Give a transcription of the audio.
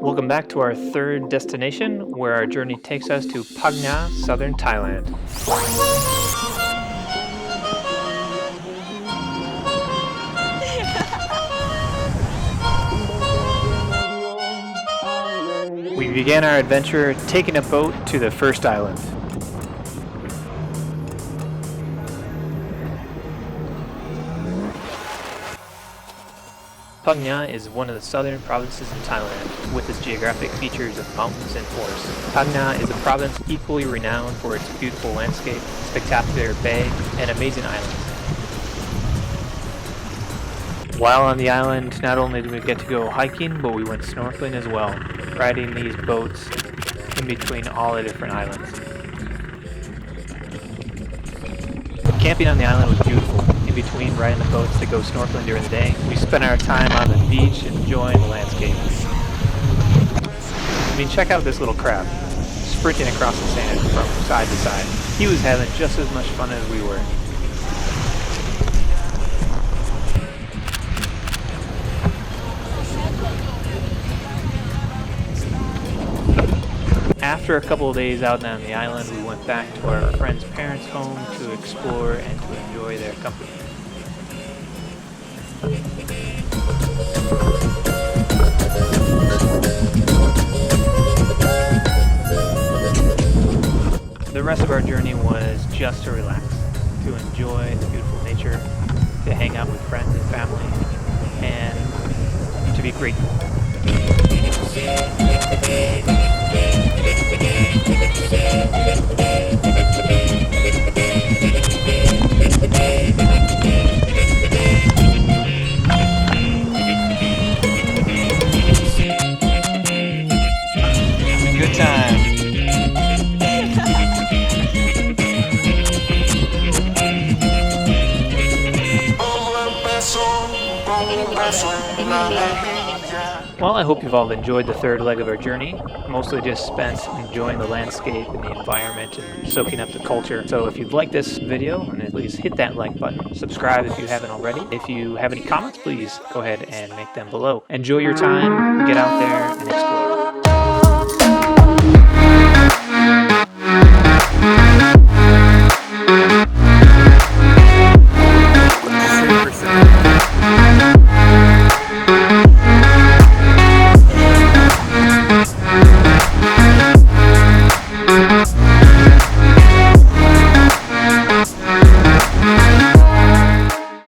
Welcome back to our third destination, where our journey takes us to Phang-Nga, southern Thailand. We began our adventure taking a boat to the first island. Phang-Nga is one of the southern provinces in Thailand, with its geographic features of mountains and forests. Phang-Nga is a province equally renowned for its beautiful landscape, spectacular bay, and amazing islands. While on the island, not only did we get to go hiking, but we went snorkeling as well, riding these boats in between all the different islands. Camping on the island was beautiful. In between riding the boats to go snorkeling during the day, we spent our time on the beach enjoying the landscape. I mean, check out this little crab, sprinting across the sand from side to side. He was having just as much fun as we were. After a couple of days out on the island, we went back to our friend's parents' home to explore and to enjoy their company. The rest of our journey was just to relax, to enjoy the beautiful nature, to hang out with friends and family, and to be grateful. Good time. Well, I hope you've all enjoyed the third leg of our journey. Mostly just spent enjoying the landscape and the environment and soaking up the culture. So if you've liked this video, please hit that like button. Subscribe if you haven't already. If you have any comments, please go ahead and make them below. Enjoy your time, get out there and explore.